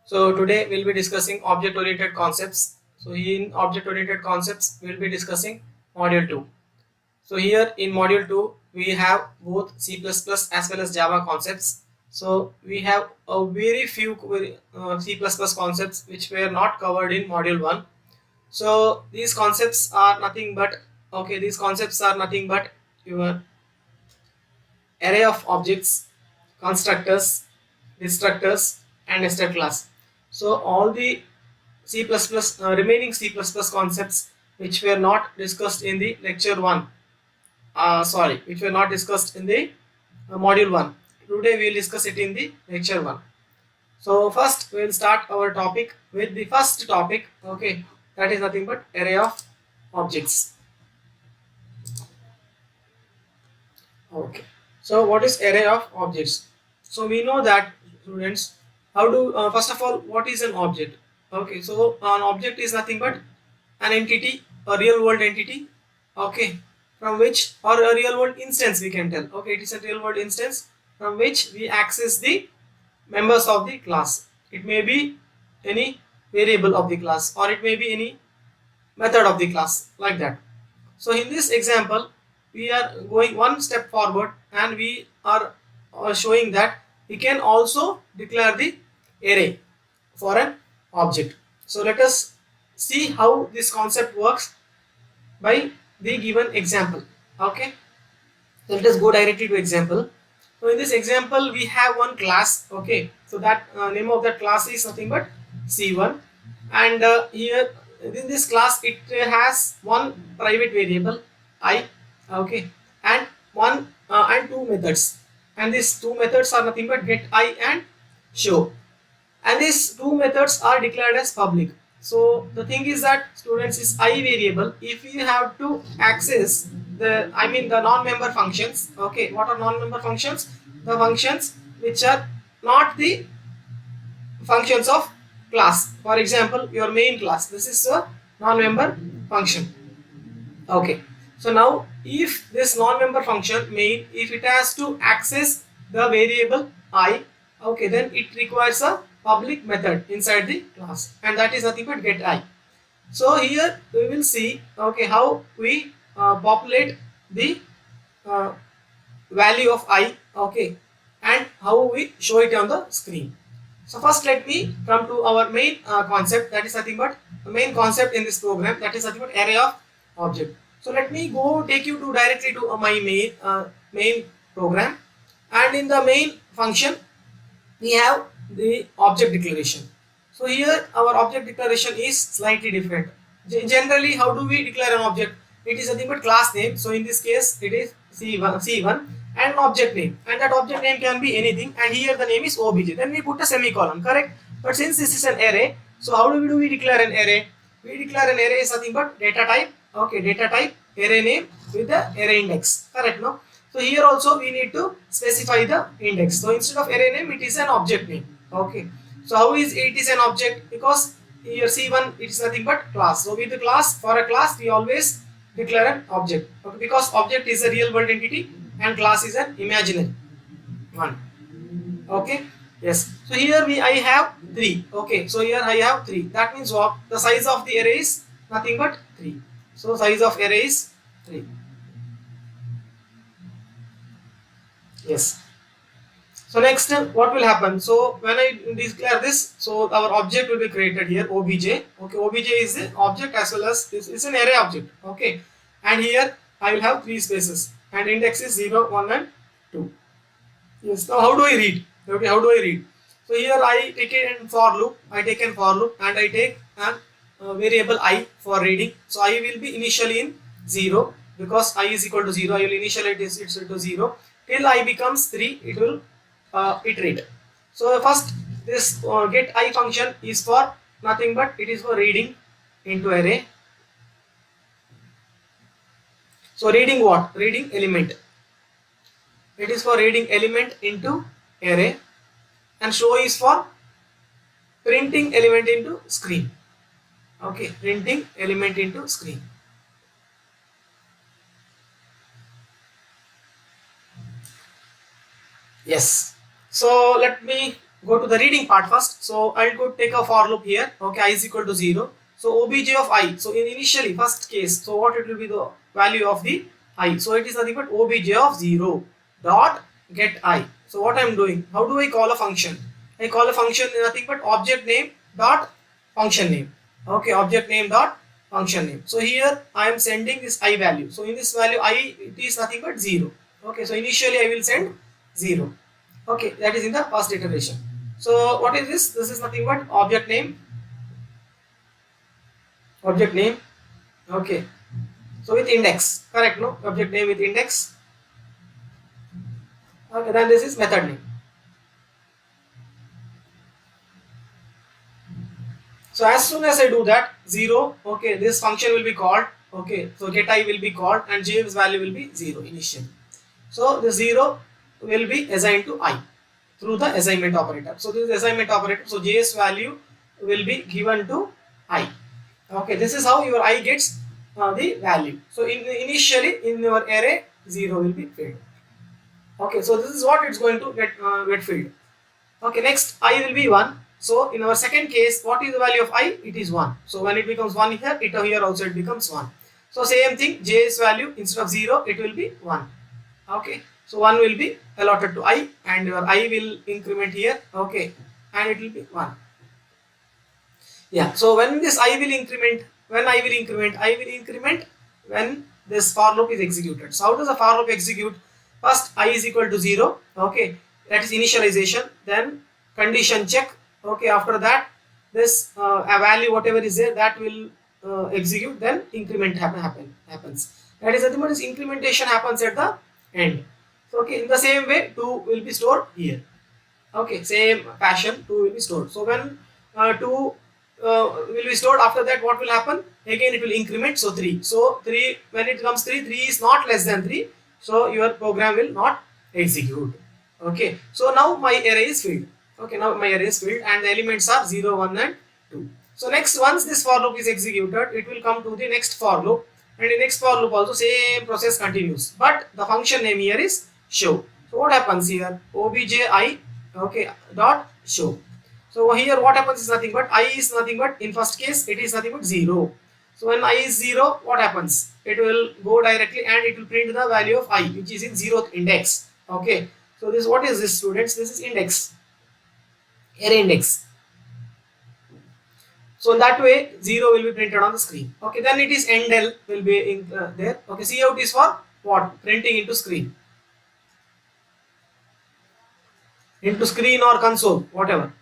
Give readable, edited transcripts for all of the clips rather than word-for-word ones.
So today we'll be discussing object-oriented concepts. So in object-oriented concepts, we'll be discussing module 2. So here in module 2, we have both C++ as well as Java concepts. So we have a very few C++ concepts which were not covered in module 1. So these concepts are nothing but your array of objects, constructors, destructors, and nested class. So all the remaining C++ concepts which were not discussed in the lecture 1, which were not discussed in the module 1. Today we will discuss it in the lecture 1. So first we will start our topic with the first topic, okay, that is nothing but array of objects. Okay. So what is array of objects? So we know that, students, how do first of all, what is an object? Okay, so an object is nothing but an entity, a real world entity, okay, from which, or a real world instance we can tell. Okay, it is a real world instance from which we access the members of the class. It may be any variable of the class, or it may be any method of the class, like that. So in this example, we are going one step forward, and we are showing that we can also declare the array for an object. So let us see how this concept works by the given example. Okay, so let us go directly to example. So in this example, we have one class. Okay, so that name of that class is nothing but C1, and here in this class it has one private variable I, okay, and one and two methods, and these two methods are nothing but get I and show, and these two methods are declared as public. So the thing is that, students, is I variable, if you have to access the non-member functions. Okay, what are non-member functions? The functions which are not the functions of class. For example, your main class, this is a non-member function. Okay, so now if this non-member function main, if it has to access the variable I, okay, then it requires a public method inside the class, and that is nothing but get I. So here we will see, okay, how we populate the uh, value of I, okay, and how we show it on the screen. So first let me come to our main concept, that is nothing but the main concept in this program, that is nothing but array of object. So let me go take you to directly to my main program, and in the main function we have the object declaration. So here our object declaration is slightly different. Generally, how do we declare an object? It is nothing but class name. So in this case, it is C1 and object name, and that object name can be anything. And here the name is obj. Then we put a semicolon, correct? But since this is an array, so how do we declare an array? We declare an array is nothing but data type. Okay, data type array name with the array index, correct? No. So here also we need to specify the index. So instead of array name, it is an object name. Okay. So how is it is an object? Because here C1 it is nothing but class. So with the class, for a class we always declare an object. Okay, because object is a real world entity and class is an imaginary one. Okay. Yes. So here I have 3. Okay. So here I have 3. That means what? The size of the array is nothing but 3. So size of array is 3. Yes. So next, what will happen? So when I declare this, so our object will be created here, obj. Okay, obj is the object as well as this is an array object. Okay, and here I will have 3 spaces, and index is 0, 1, and 2. Yes. Now how do I read? Okay, how do I read? So here I take a for loop. I take a for loop, and I take a variable I for reading. So I will be initially in 0, because I is equal to 0. I will initialize it to 0 till I becomes 3. It will iterate. So first this get I function is for nothing but it is for reading into array. So reading what? Reading element. It is for reading element into array, and show is for printing element into screen. Okay, printing element into screen. Yes. So let me go to the reading part first. So I'll go take a for loop here. Okay, I is equal to 0. So obj of I. So in initially first case, so what it will be the value of the I. So it is nothing but obj of 0 dot get I. So what I am doing? How do I call a function? I call a function nothing but object name dot function name. Okay, object name dot function name. So here I am sending this I value. So in this value I, it is nothing but 0. Okay, so initially I will send 0. Okay, that is in the first iteration. So what is this? This is nothing but object name. Object name. Okay. So with index, correct? No, object name with index. Okay, then this is method name. So as soon as I do that, 0. Okay, this function will be called. Okay, so get I will be called, and j's value will be 0 initially. So the 0 will be assigned to I through the assignment operator. So this is assignment operator. So j's value will be given to I. Okay, this is how your I gets the value. So initially in your array 0 will be filled. Okay, so this is what it's going to get filled. Okay, next I will be 1. So in our second case, what is the value of I? It is 1. So when it becomes 1 here, here also it becomes 1. So same thing, j's value instead of 0, it will be 1. Okay, so 1 will be allotted to I, and your I will increment here. Okay, and it will be 1. Yeah, so when this I will increment, I will increment when this for loop is executed. So how does a for loop execute? First I is equal to 0. Okay, that is initialization. Then condition check. Okay, after that this a value whatever is there, that will execute. Then increment happens. That is nothing but this incrementation happens at the end. So okay, in the same way 2 will be stored here. Okay, same fashion 2 will be stored. So when 2 will be stored, after that what will happen? Again it will increment. So 3. So 3, when it comes 3 is not less than 3. So your program will not execute. Okay, so now my array is filled. Okay, now my array is filled and the elements are 0, 1 and 2. So next, once this for loop is executed, it will come to the next for loop, and in next for loop also same process continues, but the function name here is show. So what happens here? Obj okay, dot show. So here what happens is nothing but I is nothing but, in first case it is nothing but 0. So when I is 0, what happens? It will go directly and it will print the value of I, which is in 0th index. Okay, so this, what is this, students? This is index, array index. So in that way 0 will be printed on the screen. Okay, then it is endl will be in there. Okay, cout is for what? Printing into screen. Into screen or console, whatever.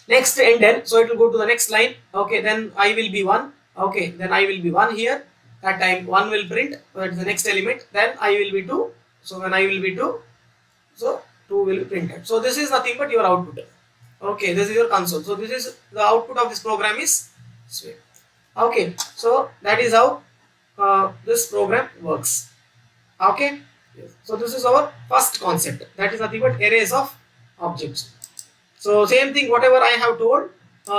Next endl, so it will go to the next line. Okay, then I will be 1. Okay, then I will be 1 here. That time 1 will print, that is the next element. Then I will be 2. So when I will be 2, so 2 will be printed. So this is nothing but your output. Okay, this is your console. So this is the output of this program is sweet. Okay, so that is how this program works. Okay, yes. So this is our first concept, that is nothing but arrays of objects. So same thing, whatever I have told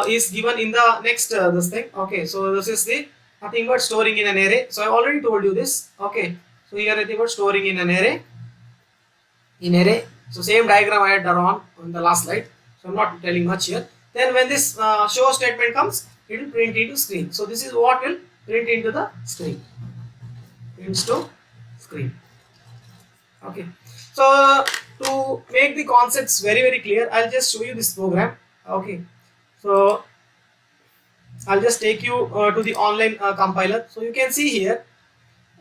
is given in the next this thing. Okay, so this is the nothing but storing in an array. So I already told you this. Okay, so here nothing but storing in an array. So same diagram I had drawn on the last slide. So I'm not telling much here. Then when this show statement comes, it will print into screen. So this is what will print into the screen. Prints to screen. Okay. So to make the concepts very clear, I'll just show you this program. Okay. So I'll just take you to the online compiler. So you can see here.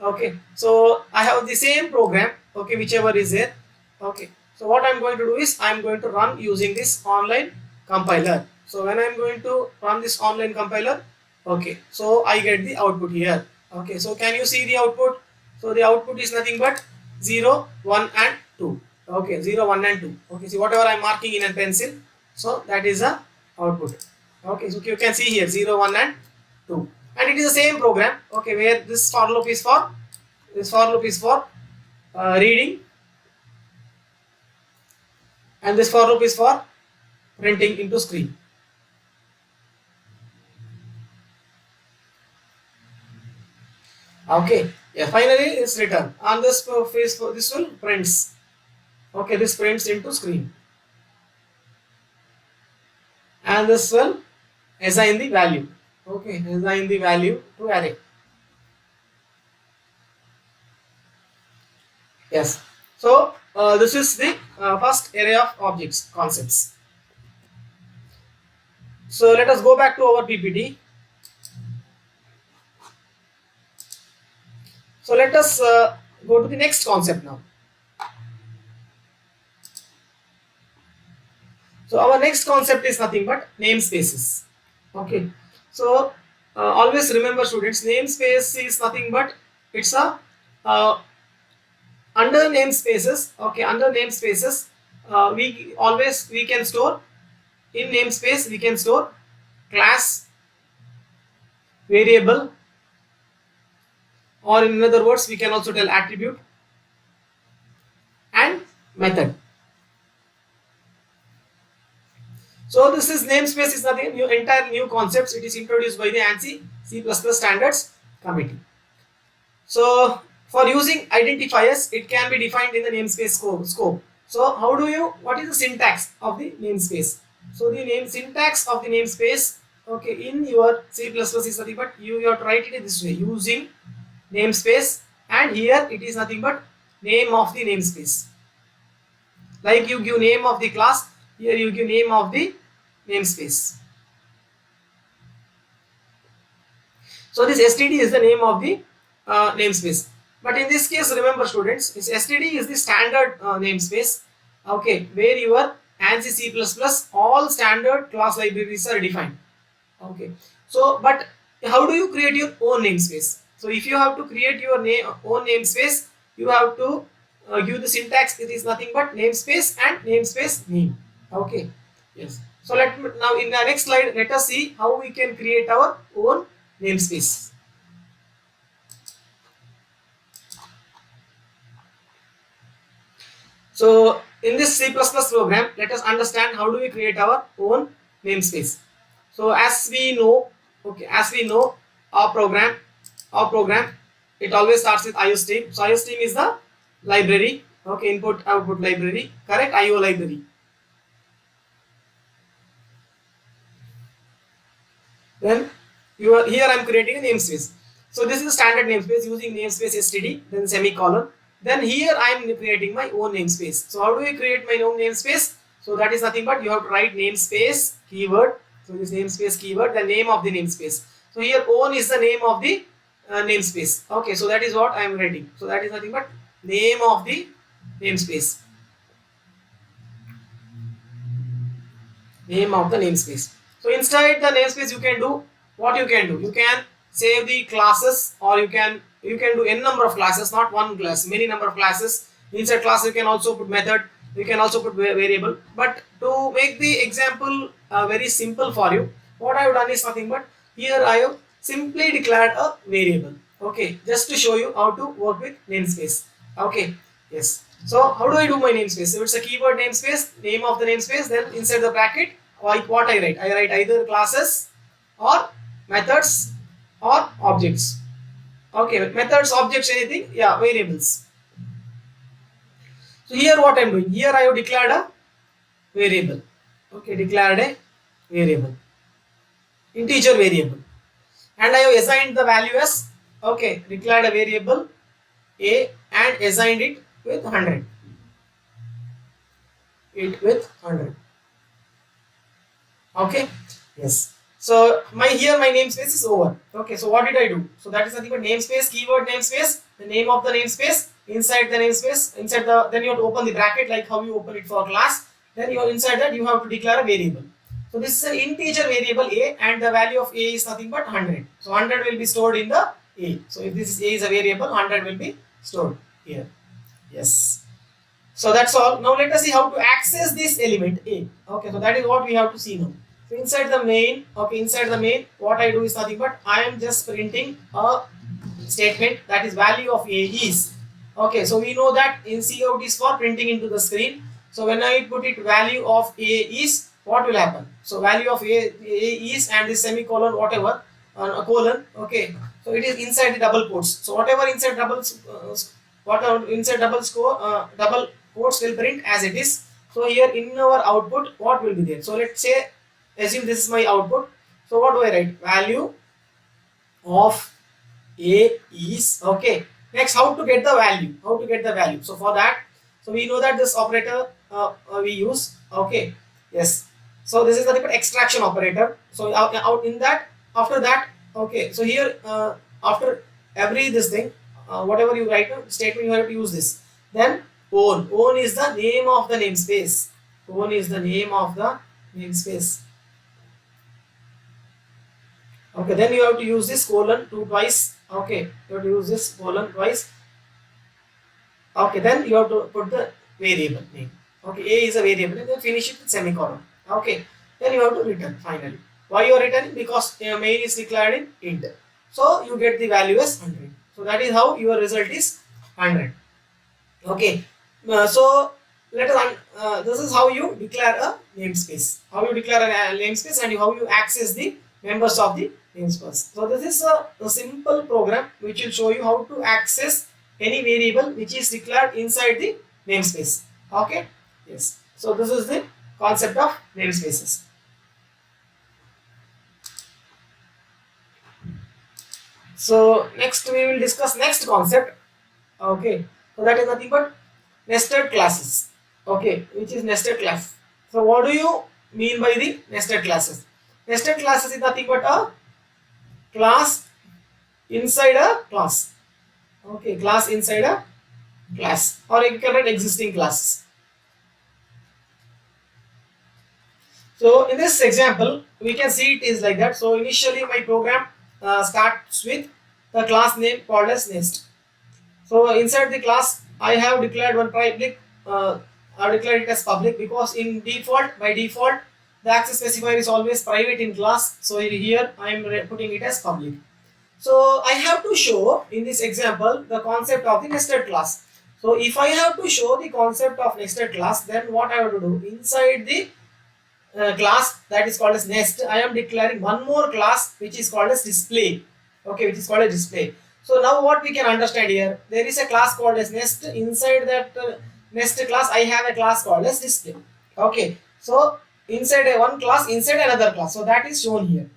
Okay. So I have the same program. Okay, whichever is there. Okay. So what I'm going to do is I'm going to run using this online compiler. So when I'm going to run this online compiler, okay, so I get the output here. Okay, so can you see the output? So the output is nothing but 0, 1 and 2. Okay, 0, 1 and 2. Okay, see whatever I'm marking in a pencil, so that is the output. Okay, so you can see here 0, 1 and 2. and it is the same program, okay, where this for loop is for reading, and this for loop is for printing into screen. Okay, yeah, finally it's return on this phase. This will prints, okay, this prints into screen, and this will assign the value, okay, assign the value to array. Yes, so this is the first array of objects concepts. So let us go back to our PPT. So let us go to the next concept now. So our next concept is nothing but namespaces. Okay. So always remember, students, namespace is nothing but it's a under namespaces. Okay, under namespaces, we can store in namespace, we can store class, variable, or in other words, we can also tell attribute and method. So this is namespace is nothing new, entire new concepts. It is introduced by the ANSI C++ standards committee. So for using identifiers, it can be defined in the namespace scope. So how do you, what is the syntax of the namespace? So the syntax of the namespace, okay, in your C++ is nothing but you have to write it this way, using namespace, and here it is nothing but name of the namespace. Like you give name of the class, here you give name of the namespace. So this std is the name of the namespace. But in this case, remember students, this std is the standard namespace, okay, where your ANSI C++ all standard class libraries are defined. Okay, so but how do you create your own namespace? So if you have to create your own namespace, you have to give the syntax. It is nothing but namespace and namespace name. Okay, yes. So now in the next slide, let us see how we can create our own namespace. So in this C++ program, let us understand how do we create our own namespace. So as we know, okay, our program, it always starts with IOStream. So IOStream is the library, okay, input output library, correct, IO library. Then here I am creating a namespace. So this is a standard namespace using namespace std, then semicolon. Then here I am creating my own namespace. So how do I create my own namespace? So that is nothing but you have to write namespace keyword. So this namespace keyword, the name of the namespace. So here own is the name of the namespace. Okay, so that is what I am writing. So that is nothing but name of the namespace. Name of the namespace. So inside the namespace, you can do what you can do. You can save the classes, or you can do n number of classes, not one class, many number of classes. Inside class, you can also put method. You can also put variable. But to make the example very simple for you, what I have done is nothing but here I have simply declared a variable. Okay, just to show you how to work with namespace. Okay, yes. So how do I do my namespace? So it's a keyword namespace, name of the namespace, then inside the bracket, like what I write? I write either classes or methods or objects. Okay, methods, objects, anything, yeah, variables. So here what I am doing? Here I have declared a variable. Okay, declared a variable, integer variable, and I have assigned the value as, okay, declared a variable a and assigned it with 100. It with 100. Okay, yes. So my namespace is over. Okay, so what did I do? So that is nothing but namespace, keyword namespace, the name of the namespace, inside the namespace, then you have to open the bracket like how you open it for class. Then you are inside that you have to declare a variable. So this is an integer variable a, and the value of a is nothing but 100. So 100 will be stored in the a. So if this is a is a variable, 100 will be stored here. Yes. So that's all. Now let us see how to access this element a. Okay, so that is what we have to see now. So inside the main, okay, inside the main, what I do is nothing but I am just printing a statement that is value of a is. Okay, so we know that in cout is for printing into the screen. So when I put it value of a is, what will happen? So value of a is and this semicolon whatever a colon. Okay, so it is inside the double quotes. So whatever inside whatever inside double quotes will print as it is. So here in our output, what will be there? So let's say, assume this is my output. So what do I write? Value of a is, okay. Next, how to get the value? How to get the value? So for that, so we know that this operator we use, okay. Yes. So this is the extraction operator. So out in that, after that, okay. So here after every this thing, whatever you write a statement, you have to use this. Then own is the name of the namespace. Own is the name of the namespace. Okay, then you have to use this colon twice. Okay, you have to use this colon twice. Okay, then you have to put the variable name. Okay, a is a variable and then finish it with semicolon. Okay, then you have to return finally. Why you are returning? Because main is declared in int. So you get the value as 100. So that is how your result is 100. Okay, so let us this is how you declare a namespace. How you declare a namespace and how you access the members of the namespace. So this is a simple program which will show you how to access any variable which is declared inside the namespace. Okay, yes. So this is the concept of namespaces. So next we will discuss next concept. Okay, so that is nothing but nested classes. Okay, which is nested class. So what do you mean by the nested classes? Nested classes is nothing but a class inside a class. Okay, class inside a class, or you can write existing classes. So in this example, we can see it is like that. So initially my program starts with the class name called as nest. So inside the class, I have declared one public. I declared it as public because in default, by default, the access specifier is always private in class. So here I am putting it as public. So I have to show in this example the concept of the nested class. So if I have to show the concept of nested class, then what I have to do inside the class that is called as nest, I am declaring one more class which is called as display. Okay, which is called a display. So now what we can understand here, there is a class called as nest. Inside that nest class, I have a class called as display. Okay, so inside one class, inside another class. So that is shown here.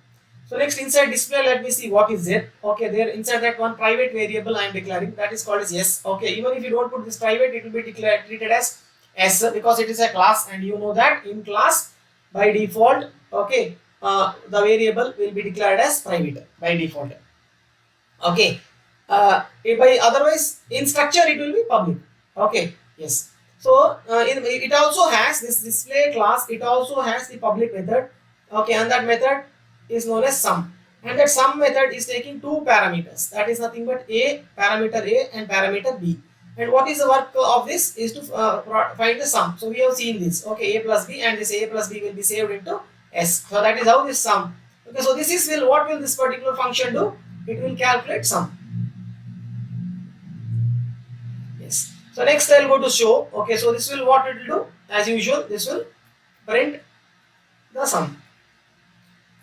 So next inside display, let me see what is there. Okay, there inside that one private variable I am declaring, that is called as yes. Okay, even if you don't put this private, it will be declared treated as s because it is a class, and you know that in class by default, okay, the variable will be declared as private by default. Okay, by otherwise in structure it will be public. Okay, yes. So it also has this display class. It also has the public method. Okay, and that method is known as sum. And that sum method is taking two parameters. That is nothing but parameter A and parameter B. And what is the work of this is to find the sum. So we have seen this. Okay, A plus B, and this A plus B will be saved into S. So that is how this sum. Okay, so this is what will this particular function do? It will calculate sum. Yes. So next I'll go to show. Okay, so this will what it will do? As usual, this will print the sum.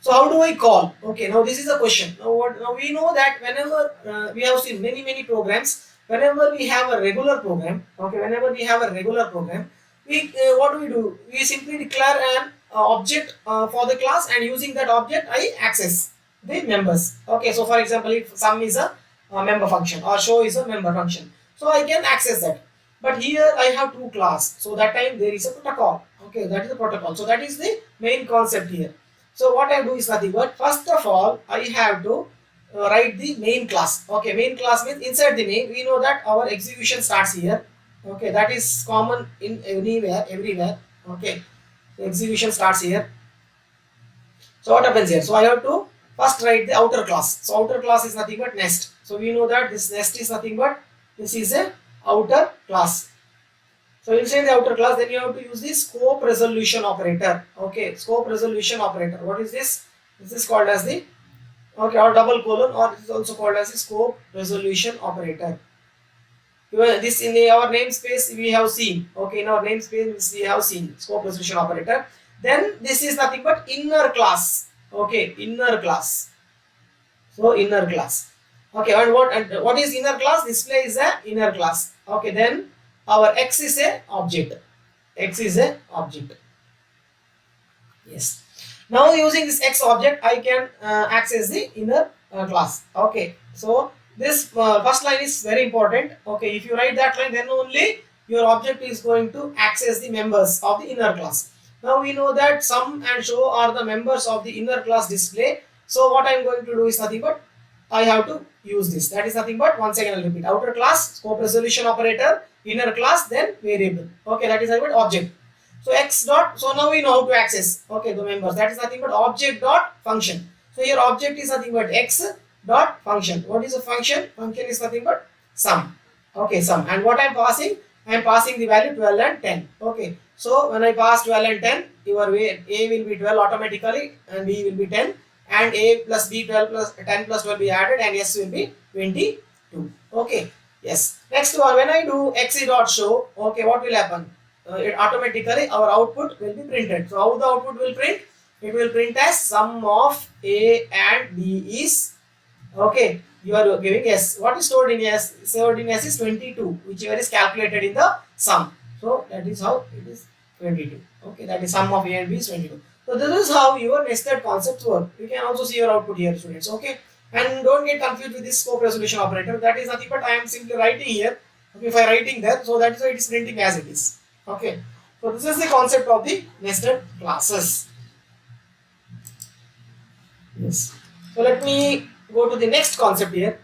So how do I call? Okay, now this is a question. Now we know that whenever we have seen many programs, whenever we have a regular program, okay, whenever we have a regular program, we what do? We simply declare an object for the class, and using that object I access the members. Okay, so for example, if sum is a member function or show is a member function, so I can access that. But here I have two class, so that time there is a protocol. Okay, that is the protocol. So that is the main concept here. So what I do is nothing but first of all I have to write the main class. Okay, main class means inside the main we know that our execution starts here. Okay, that is common in everywhere. Okay, the execution starts here. So what happens here? So I have to first write the outer class. So outer class is nothing but nest. So we know that this nest is nothing but this is a outer class. So inside the outer class, then you have to use the scope resolution operator. Okay, scope resolution operator. What is this? This is called as the, okay, or double colon, or it is also called as the scope resolution operator. This in our namespace we have seen. Okay, in our namespace we have seen scope resolution operator. Then this is nothing but inner class. Okay, inner class. So inner class. Okay, and what is inner class? Display is a inner class. Okay, then our X is a object. X is a object. Yes. Now using this X object, I can access the inner class. Okay. So this first line is very important. Okay. If you write that line, then only your object is going to access the members of the inner class. Now we know that sum and show are the members of the inner class display. So what I am going to do is nothing but I have to use this. That is nothing but, once again I'll repeat, outer class, scope resolution operator, inner class, then variable. Okay, that is nothing but object. So X dot, so now we know how to access, okay, the members. That is nothing but object dot function. So here object is nothing but X dot function. What is a function? Function is nothing but sum. Okay, sum. And what I am passing? I am passing the value 12 and 10. Okay. So when I pass 12 and 10, your way A will be 12 automatically and B will be 10, and A plus B 12 plus 10 plus 12 will be added, and S will be 22. Okay. Yes. Next one, when I do X dot show, okay, what will happen? It automatically our output will be printed. So how the output will print? It will print as sum of A and B is, okay, you are giving S. What is stored in S? Stored in S is 22, whichever is calculated in the sum. So that is how it is 22. Okay, that is sum of A and B is 22. So this is how your nested concepts work. You can also see your output here, students. Okay, and don't get confused with this scope resolution operator. That is nothing but I am simply writing here. Okay, if I writing there, so that is why it is printing as it is. Okay, so this is the concept of the nested classes. Yes. So let me go to the next concept here.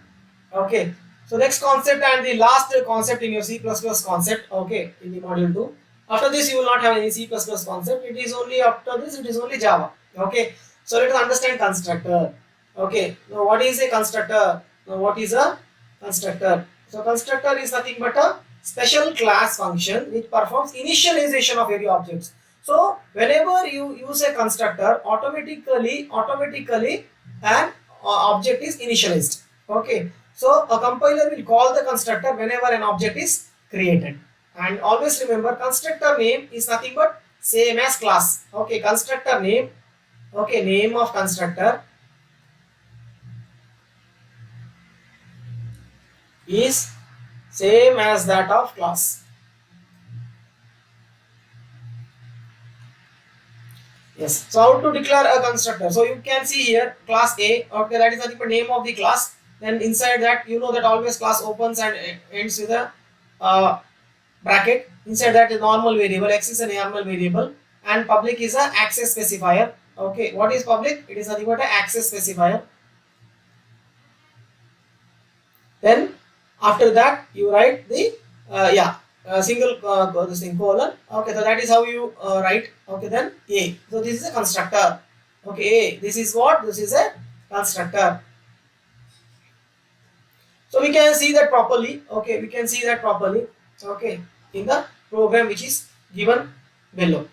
Okay. So next concept and the last concept in your C++ concept. Okay, in the module 2. After this, you will not have any C++ concept. It is only after this. It is only Java. Okay. So let us understand constructor. Okay. Now what is a constructor? Now what is a constructor? So constructor is nothing but a special class function which performs initialization of any objects. So whenever you use a constructor, automatically an object is initialized. Okay. So a compiler will call the constructor whenever an object is created. And always remember, constructor name is nothing but same as class. Okay, constructor name. Okay, name of constructor is same as that of class. Yes. So how to declare a constructor? So you can see here class A. Okay, that is nothing but name of the class. Then inside that, you know that always class opens and ends with a bracket. Inside that is normal variable. X is a normal variable, and public is a access specifier. Okay, what is public? It is nothing but an access specifier. Then after that you write the single this thing colon. Okay, so that is how you write. Okay, then A. So this is a constructor. Okay, A. This is what? This is a constructor. So we can see that properly. Okay, we can see that properly. Okay, in the program which is given below.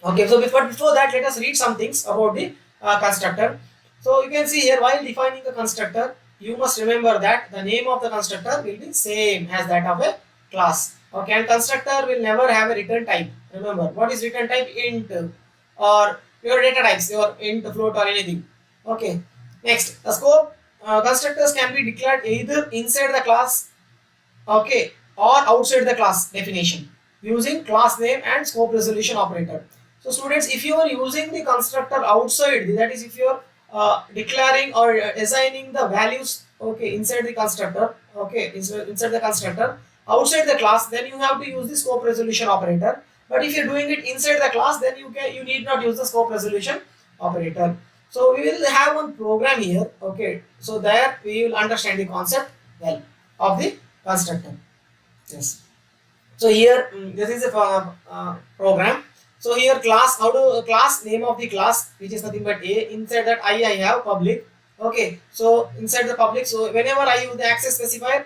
Okay, so before that, let us read some things about the constructor. So you can see here, while defining the constructor, you must remember that the name of the constructor will be same as that of a class. Okay, and constructor will never have a return type. Remember, what is return type? Int or your data types, your int, float, or anything. Okay, next, the scope constructors can be declared either inside the class, okay, or outside the class definition using class name and scope resolution operator. So students, if you are using the constructor outside, that is if you are declaring or assigning the values, okay, inside the constructor, okay, inside the constructor, outside the class, then you have to use the scope resolution operator. But if you're doing it inside the class, then you need not use the scope resolution operator. So we will have one program here, okay, so there we will understand the concept well of the constructor. Yes. So here this is a program. So here class, how to class name of the class, which is nothing but A. Inside that I have public. Okay. So inside the public, so whenever I use the access specifier,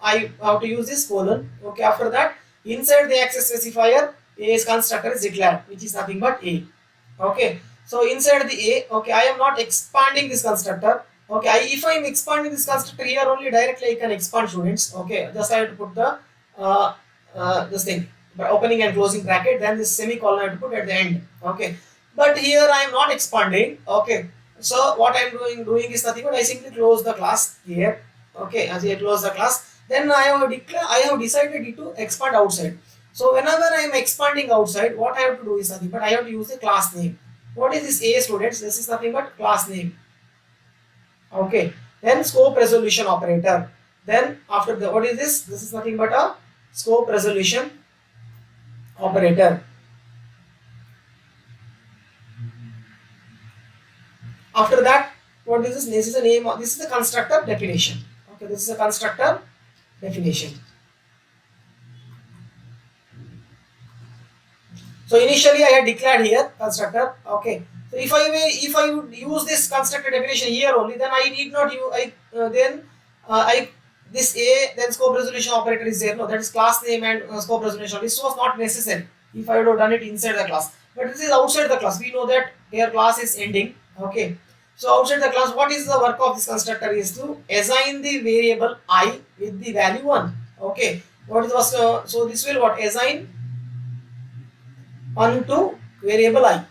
I have to use this colon. Okay. After that, Inside the access specifier, A's constructor is declared, which is nothing but A. Okay. So inside the A, okay, I am not expanding this constructor. Okay, if I am expanding this constructor here only, directly I can expand, students. Okay, just I have to put the uh, this thing, by opening and closing bracket, then this semicolon I have to put at the end. Okay, but here I am not expanding. Okay, so what I am doing is nothing but I simply close the class here. Okay, as I close the class, then I have decided to expand outside. So whenever I am expanding outside, what I have to do is nothing but I have to use the class name. What is this A, students? This is nothing but class name. Okay. Then scope resolution operator. Then after the, what is this? This is nothing but a scope resolution operator. After that, what is this? This is the name of, this is the constructor definition. Okay, this is a constructor definition. So initially I had declared here constructor. Okay. So if I would use this constructor definition here only, then I need not use I this A, then scope resolution operator is there. No, that is class name and scope resolution. This was not necessary if I would have done it inside the class. But this is outside the class. We know that here class is ending. Okay. So outside the class, what is the work of this constructor is to assign the variable I with the value 1. Okay. What is the so this will what assign 1 to variable I.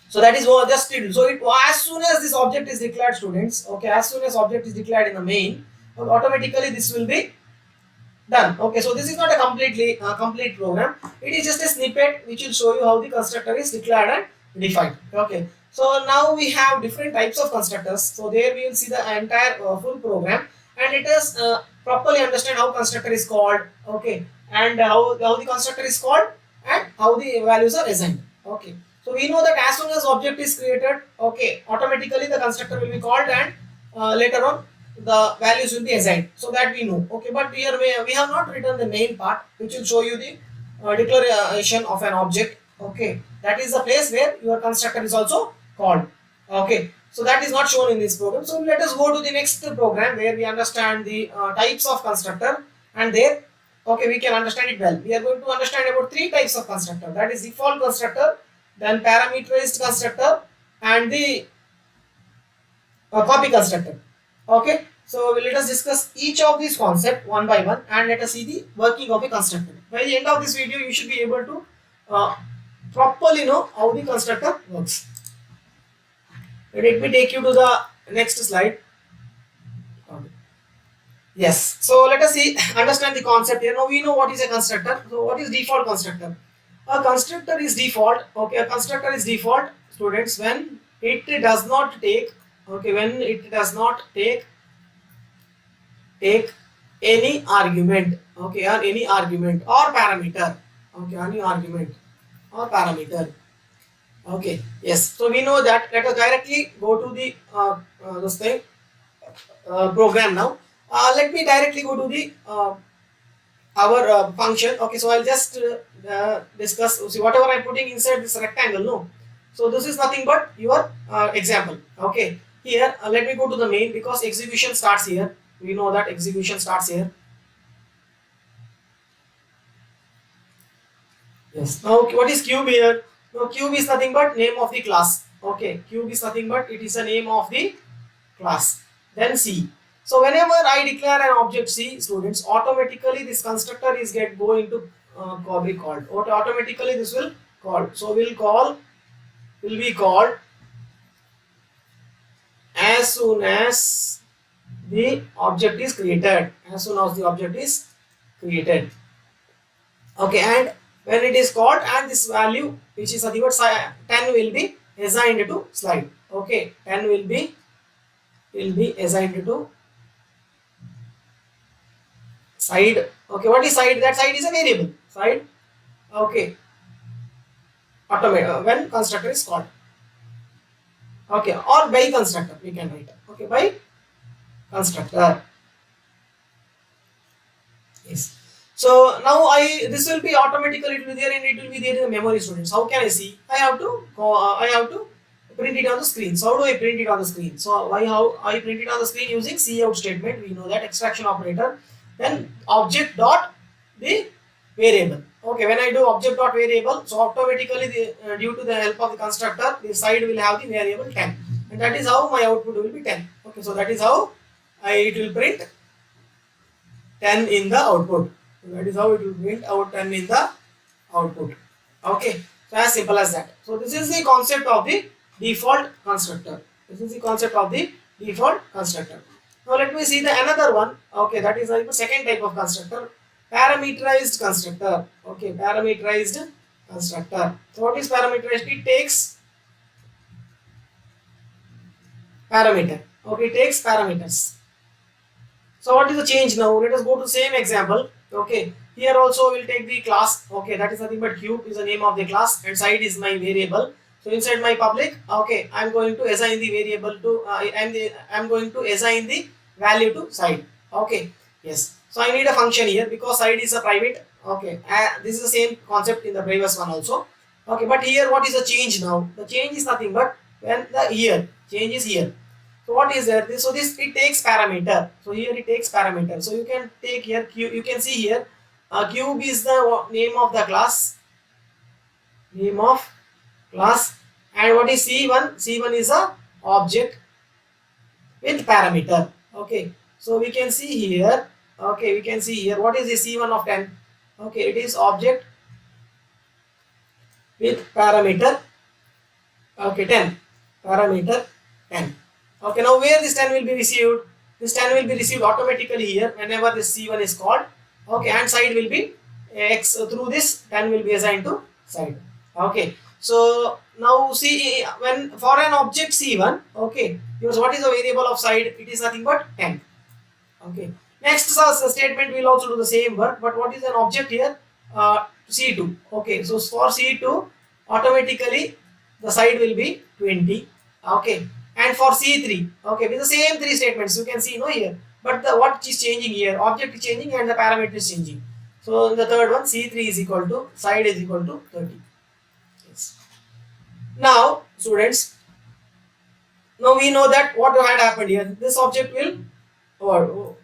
So that is what just did. So it as soon as this object is declared, students, okay, as soon as object is declared in the main, automatically this will be done. Okay, so this is not a complete program. It is just a snippet which will show you how the constructor is declared and defined. Okay, so now we have different types of constructors. So there we will see the entire full program, and let us properly understand how constructor is called. Okay, and how the constructor is called and how the values are assigned. Okay, so we know that as soon as object is created, okay, automatically the constructor will be called, and later on the values will be assigned, so that we know. Okay, but here we have not written the main part which will show you the declaration of an object. Okay, that is the place where your constructor is also called. Okay, so that is not shown in this program. So let us go to the next program where we understand the types of constructor, and there, okay, we can understand it well. We are going to understand about 3 types of constructor, that is default constructor, then parameterized constructor, and the copy constructor. Okay, so let us discuss each of these concepts one by one, and let us see the working of a constructor. By the end of this video, you should be able to properly know how the constructor works. Let me take you to the next slide. Okay. Yes, so let us see, understand the concept here. Now we know what is a constructor. So what is default constructor? A constructor is default. Okay, a constructor is default, students, when it does not take, okay, when it does not take any argument, okay, or any argument or parameter, okay, any argument or parameter. Okay, yes, so we know that. Let us directly go to the this thing program now. Let me directly go to the our function. Okay, so I'll just discuss. See, whatever I'm putting inside this rectangle, no, so this is nothing but your example. Okay, here let me go to the main, because execution starts here. We know that execution starts here. Yes, now what is cube here? Now cube is nothing but name of the class. Okay, cube is nothing but it is a name of the class. Then C. So whenever I declare an object C, students, automatically this constructor is going to be called. Automatically this will call. So will be called as soon as the object is created. As soon as the object is created. Okay, and when it is called, and this value which is nothing but 10 will be assigned to slide. Okay, 10 will be assigned to side. Okay, what is side? That side is a variable. Side. Okay. When constructor is called. Okay, or by constructor we can write. Okay, by constructor. Yes. So now this will be automatically, it will be there, and it will be there in the memory, students. How can I see? I have to print it on the screen. So how do I print it on the screen? So how I print it on the screen using cout statement. We know that extraction operator. Then object dot the variable. Okay, when I do object dot variable, so automatically due to the help of the constructor, the side will have the variable 10, and that is how my output will be 10. Okay, so that is how it will print 10 in the output. So that is how it will print out 10 in the output. Okay, so as simple as that. So this is the concept of the default constructor. This is the concept of the default constructor. Now let me see the another one. Okay, that is the second type of constructor, parameterized constructor. Okay, parameterized constructor. So what is parameterized? It takes parameter. Okay, it takes parameters. So what is the change now? Let us go to same example. Okay, here also we'll take the class. Okay, that is nothing but cube is the name of the class and side is my variable. So inside my public, okay, I'm going to assign the variable to I'm going to assign the value to side. Okay, yes. So I need a function here because side is a private. Okay, this is the same concept in the previous one also. Okay, but here what is the change now? The change is nothing but when the here change is here. So what is there? So this it takes parameter. So here it takes parameter. So you can take here cube. You can see here cube is the name of the class. Name of class. And what is C1? C1 is a object with parameter. Okay. So we can see here. Okay, we can see here. What is the C1 of 10? Okay, it is object with parameter. Okay, 10. Parameter 10. Okay, now where this 10 will be received? This 10 will be received automatically here whenever this C1 is called. Okay, and side will be X through this 10 will be assigned to side. Okay, so now see when for an object C1, okay, because what is the variable of side? It is nothing but 10. Okay, next statement will also do the same work, but what is an object here? C2. Okay, so for C2, automatically the side will be 20. Okay, and for C3, okay, with the same three statements you can see no here, but the what is changing here? Object is changing and the parameter is changing. So in the third one, C3 is equal to side is equal to 30. Yes. Now students, now we know that what had happened here. This object will or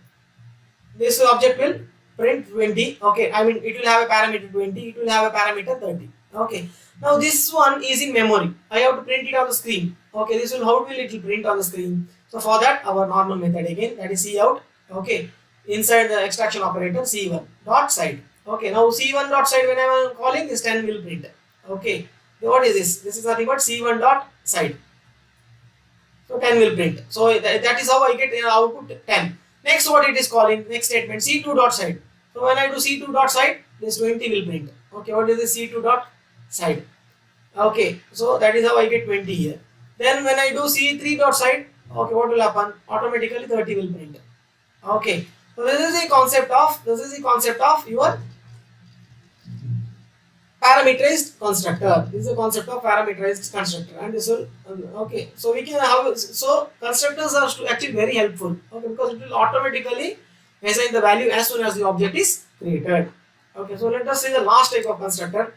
this object will print 20. Okay, I mean it will have a parameter 20, it will have a parameter 30. Okay, now this one is in memory. I have to print it on the screen. Okay, this will how will it will print on the screen? So for that our normal method again, that is cout. Okay, inside the extraction operator C1 dot side. Okay, now C1 dot side when I am calling this 10 will print. Okay, so what is this? This is nothing but C1 dot side. So 10 will print. So that is how I get output 10. Next what it is calling, next statement C2 dot side. So when I do C2 dot side, this 20 will print. Okay, what is the C2 dot side? Okay, so that is how I get 20 here. Then when I do C3 dot side, okay, what will happen? Automatically 30 will print. Okay, so this is the concept of your parameterized constructor. This is the concept of parameterized constructor, and this will okay. So we can have constructors are actually very helpful. Okay, because it will automatically assign the value as soon as the object is created. Okay, so let us see the last type of constructor,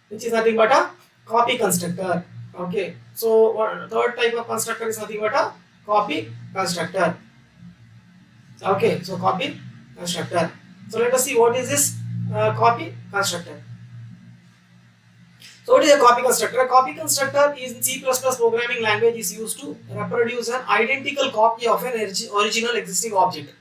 which is nothing but a copy constructor. Okay, so third type of constructor is nothing but a copy constructor. Okay, so copy constructor. So let us see what is this copy constructor. So what is a copy constructor? A copy constructor is in C++ programming language is used to reproduce an identical copy of an original existing object.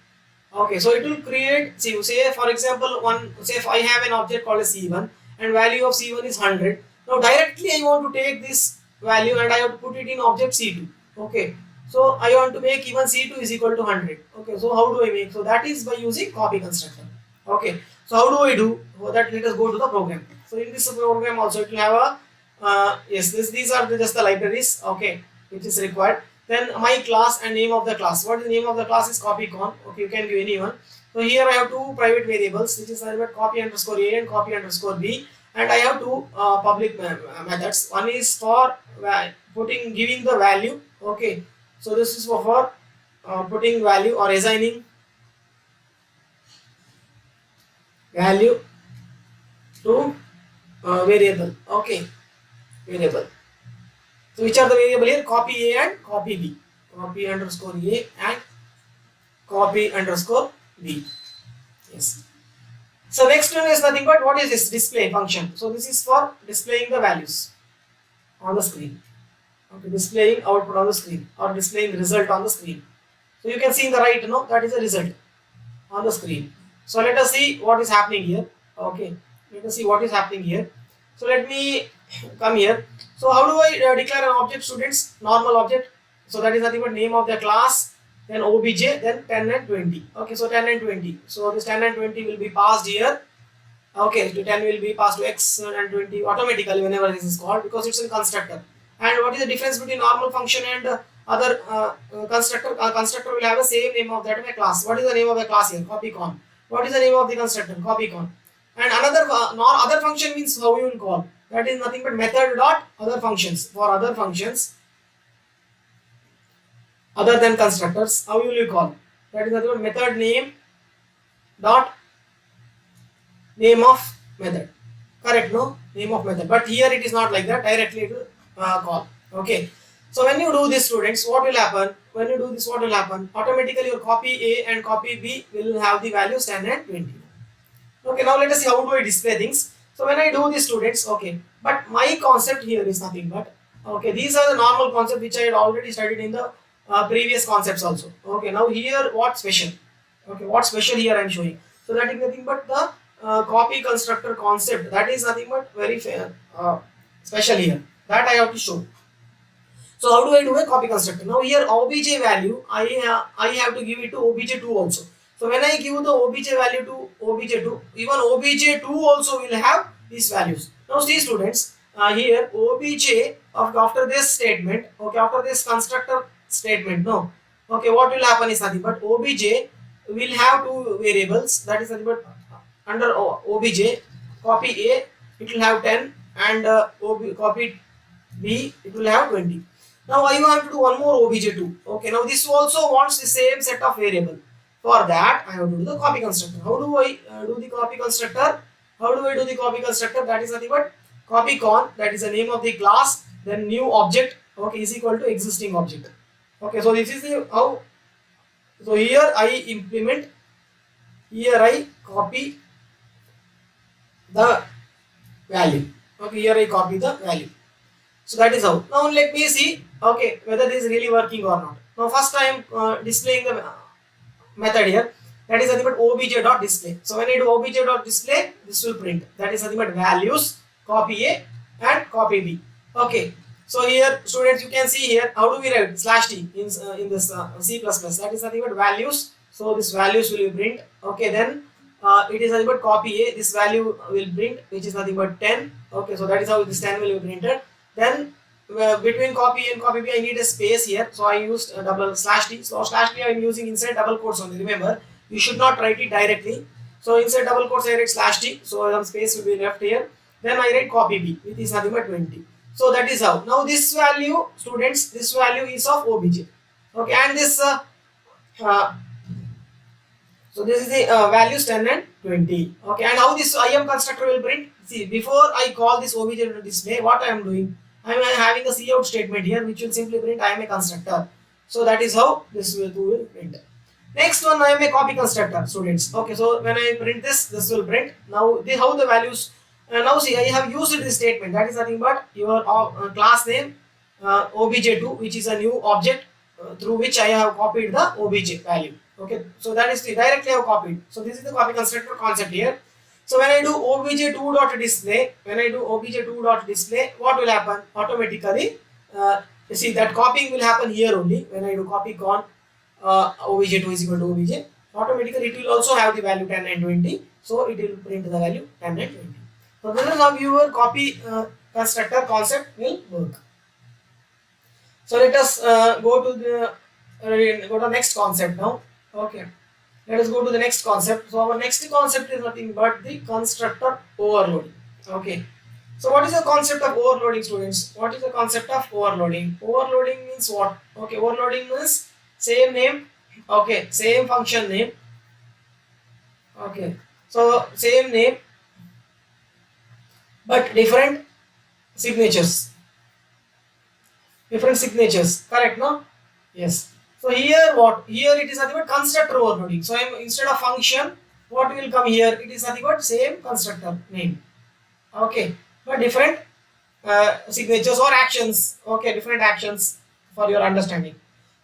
Okay, so it will create, see, say for example, say if I have an object called as C1 and value of C1 is 100. Now directly I want to take this value and I have to put it in object C2. Okay, so I want to make even C2 is equal to 100. Okay, so how do I make? So that is by using copy constructor. Okay, so how do I do? For that, let us go to the program. So in this program also it will have a yes, these are just the libraries. Okay, which is required. Then my class and name of the class. What is the name of the class is copycon. Okay, you can give anyone. So here I have two private variables, which is copy underscore a and copy underscore b, and I have two public methods. One is for giving the value. Okay, so this is for putting value or assigning value to variable. Okay, variable. So which are the variable here? Copy a and copy b. Copy underscore a and copy underscore b. Yes. So next one is nothing but what is this display function. So this is for displaying the values on the screen. Okay, displaying output on the screen or displaying the result on the screen. So you can see in the right, that is a result on the screen. So let us see what is happening here. Okay, let us see what is happening here. So let me come here. So how do I declare an object, students? Normal object. So that is nothing but name of the class, then obj, then 10 and 20. Okay, so 10 and 20. So this 10 and 20 will be passed here. Okay, to 10 will be passed to x and 20 automatically whenever this is called, because it's a constructor. And what is the difference between normal function and other constructor? Constructor will have the same name of that class. What is the name of the class here? Copycon. What is the name of the constructor? Copycon. And another other function means how you will call. That is nothing but method dot other functions. For other functions other than constructors, how will you call? That is nothing but method name dot name of method. Correct, no? Name of method. But here it is not like that. Directly it will call. Okay. So when you do this, students, what will happen? When you do this, what will happen? Automatically your copy A and copy B will have the values 10 and 20. Okay, now let us see how do I display things. So when I do this, students, okay, but my concept here is nothing but, okay, these are the normal concepts which I had already studied in the previous concepts also. Okay, now here what special? Okay, what special here I am showing. So that is nothing but the copy constructor concept. That is nothing but very special here. That I have to show. So how do I do a copy constructor? Now here obj value I have to give it to obj2 also. So when I give the obj value to obj2, even obj2 also will have these values. Now see, students, here obj after this statement, okay, after this constructor statement, no, okay, what will happen is nothing but obj will have two variables. That is nothing but under obj copy A it will have 10 and copy B it will have 20. Now I have to do one more obj2. Okay, now this also wants the same set of variable. For that I have to do the copy constructor. How do I do the copy constructor? How do I do the copy constructor? That is nothing but copycon, that is the name of the class, then new object, okay, is equal to existing object. Okay, so this is the how. So here I implement, here I copy the value. Okay, here I copy the value. So that is how. Now let me see, okay, whether this is really working or not. Now first I am displaying the method here. That is nothing but obj.display. So when I do obj.display, this will print. That is nothing but values, copy A and copy B. Okay. So here, students, you can see here, how do we write /t in this C++? That is nothing but values. So this values will be print. Okay, then it is nothing but copy A. This value will print, which is nothing but 10. Okay, so that is how this 10 will be printed. Then between copy A and copy B, I need a space here. So I used a double /t. So /t I am using inside double quotes only. Remember, you should not write it directly. So inside double quotes I write /t. So some space will be left here. Then I write copy B, which is nothing but 20. So that is how. Now this value, students, this value is of obj. Okay, and this so this is the values 10 and 20. Okay, and how this IM constructor will print? See, before I call this obj to display, what I am doing? I am having a cout statement here, which will simply print I am a constructor. So that is how this will print. Next one, I am a copy constructor, students. Okay, so when I print this, this will print. Now how the values. Now see, I have used this statement. That is nothing but your class name obj2, which is a new object through which I have copied the obj value. Okay, so that is directly I have copied. So this is the copy constructor concept here. So when I do obj2.display, what will happen? Automatically, you see that copying will happen here only. When I do copycon obj2 is equal to obj, automatically it will also have the value 10 and 20. So it will print the value 10 and 20. So this is how your copy constructor concept will work. So let us go to the next concept now. Okay, let us go to the next concept. So our next concept is nothing but the constructor overloading. Okay, so what is the concept of overloading, students? What is the concept of overloading? Overloading means what? Okay, overloading means same name. Okay, same function name. Okay, so same name but different signatures. Different signatures, correct, no? Yes. So here what? Here it is nothing but constructor overloading. So I am, instead of function, what will come here? It is nothing but same constructor name. Okay, but different signatures or actions. Okay, different actions for your understanding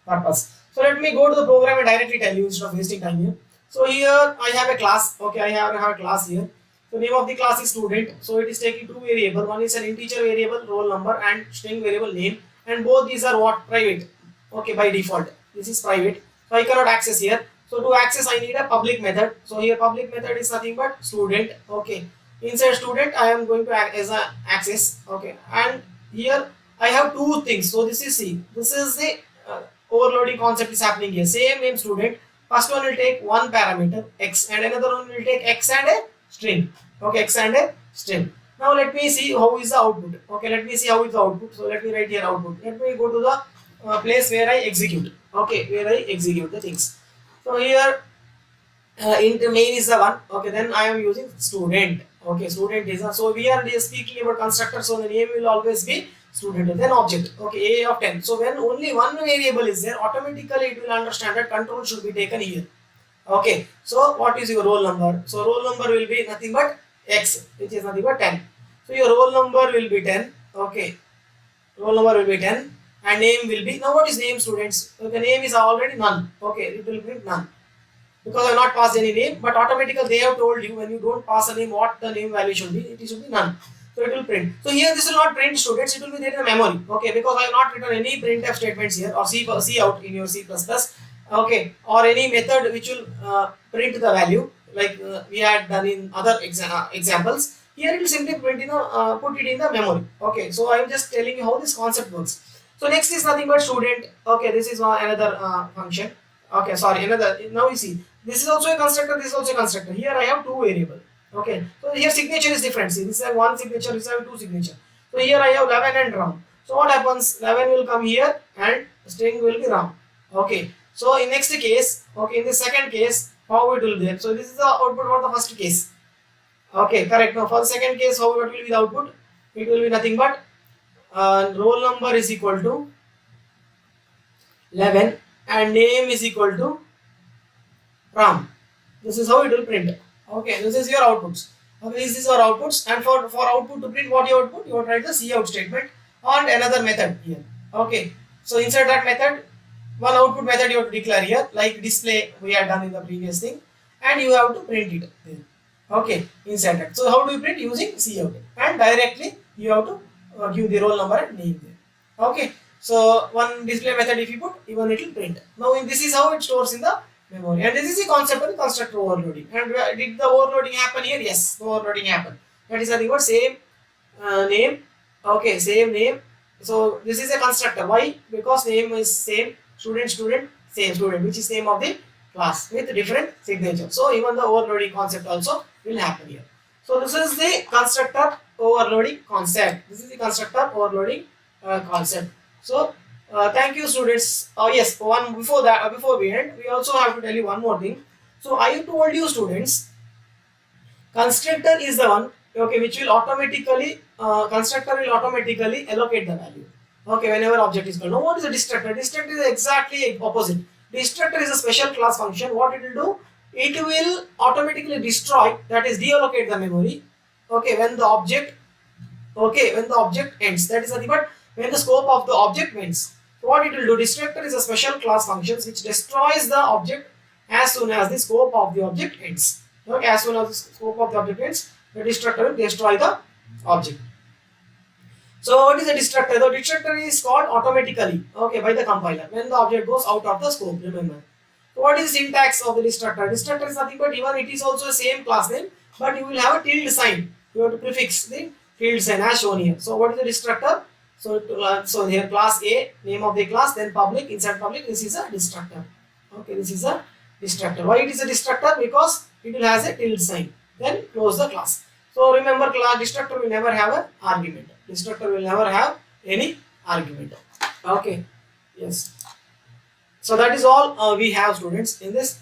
purpose. So let me go to the program and directly tell you instead of wasting time here. So here I have a class. Okay, I have a class here. So name of the class is student. So it is taking two variable. One is an integer variable roll number and string variable name, and both these are what? Private. Okay, by default this is private. So I cannot access here. So to access I need a public method. So here public method is nothing but student. Okay, inside student I am going to act as a access. Okay, and here I have two things. So this is C. This is the overloading concept is happening here. Same name student. First one will take one parameter x, and another one will take x and a string. Okay, x and a string. Now let me see how is the output. Okay, let me see how is the output. So let me write here output. Let me go to the place where I execute. Okay, where I execute the things. So here int main is the one. Okay, then I am using student. Okay, student is a, so we are speaking about constructor, so the name will always be student. Then object. Okay, a of 10. So when only one variable is there, automatically it will understand that control should be taken here. Okay, so what is your roll number? So roll number will be nothing but x, which is nothing but 10. So your roll number will be 10. Okay, roll number will be 10 and name will be, now what is name students? So the name is already none. Okay, it will be none because I have not passed any name, but automatically they have told you when you don't pass a name what the name value should be, it should be none. So it will print. So here this will not print students, it will be there in the memory. Okay, because I have not written any printf statements here or C out in your C++. Okay, or any method which will print the value like we had done in other examples. Here it will simply print put it in the memory. Okay, so I am just telling you how this concept works. So next is nothing but student. Okay, this is another function. Okay, sorry, another. Now you see, this is also a constructor, this is also a constructor. Here I have two variable. Okay, so here signature is different. See, this is one signature, this is two signature. So here I have 11 and Ram. So what happens? 11 will come here and string will be Ram. Okay, so in next case, okay, in the second case, how it will be? So this is the output for the first case. Okay, correct. Now for the second case, how it will be the output? It will be nothing but roll number is equal to 11 and name is equal to Ram. This is how it will print. Okay, this is your outputs. Okay, this is your outputs, and for output to print what you output, you write the cout statement and another method here. Okay, so inside that method, one output method you have to declare here, like display we had done in the previous thing, and you have to print it there. Okay, inside that. So how do you print? Using cout, and directly you have to give the roll number and name there. Okay, so one display method if you put, even it will print. Now this is how it stores in the memory, and this is the concept of the constructor overloading. And did the overloading happen here? Yes, the overloading happened. That is nothing but same name. Okay, same name. So this is a constructor. Why? Because name is same, student, same student, which is name of the class with different signature. So even the overloading concept also will happen here. So this is the constructor overloading concept. This is the constructor overloading concept. So thank you students. Yes, one before that, before we end, we also have to tell you one more thing. So I told you students, constructor is the one, okay, which will automatically constructor will automatically allocate the value. Okay, whenever object is called. Now what is a destructor? Destructor is exactly opposite. Destructor is a special class function. What it will do? It will automatically destroy, that is deallocate the memory. Okay, when the object, okay, when the object ends. That is nothing but when the scope of the object ends. So what it will do? Destructor is a special class function which destroys the object as soon as the scope of the object ends. Okay, as soon as the scope of the object ends, the destructor will destroy the object. So what is a destructor? The destructor is called automatically, okay, by the compiler when the object goes out of the scope. Remember. So what is the syntax of the destructor? Destructor is nothing but, even it is also the same class name, but you will have a tilde sign. You have to prefix the tilde sign as shown here. So what is the destructor? So here class A, name of the class, then public, inside public, this is a destructor. Okay, this is a destructor. Why it is a destructor? Because it will has a tilde sign. Then close the class. So remember, class destructor will never have an argument. Destructor will never have any argument. Okay, yes. So that is all we have students in this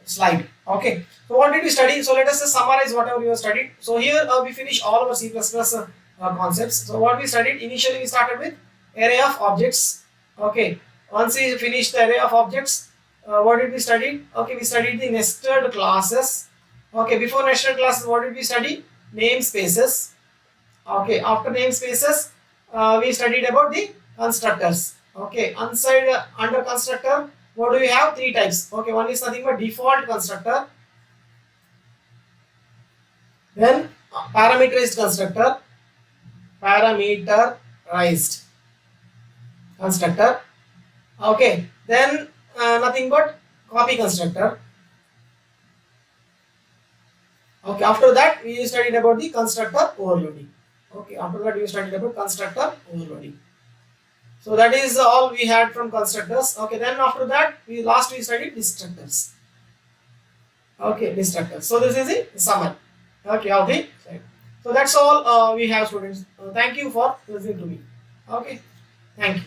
slide. Okay, so what did we study? So let us just summarize whatever we have studied. So here we finish all our C++ concepts. So what we studied, initially we started with array of objects. Okay, once we finish the array of objects, what did we study? Okay, we studied the nested classes. Okay, before nested classes, what did we study? Namespaces. Okay, after namespaces, we studied about the constructors. Okay, under constructor, what do we have? Three types. Okay, one is nothing but default constructor, then parameterized constructor, parameterized constructor. Okay, then nothing but copy constructor. Okay, after that we studied about the constructor overloading. Okay, after that we studied about constructor overloading. So that is all we had from constructors. Okay, then after that we studied destructors. Okay, destructors. So this is the summary. Okay, of the side. So that's all we have, students. Thank you for listening to me. Okay, thank you.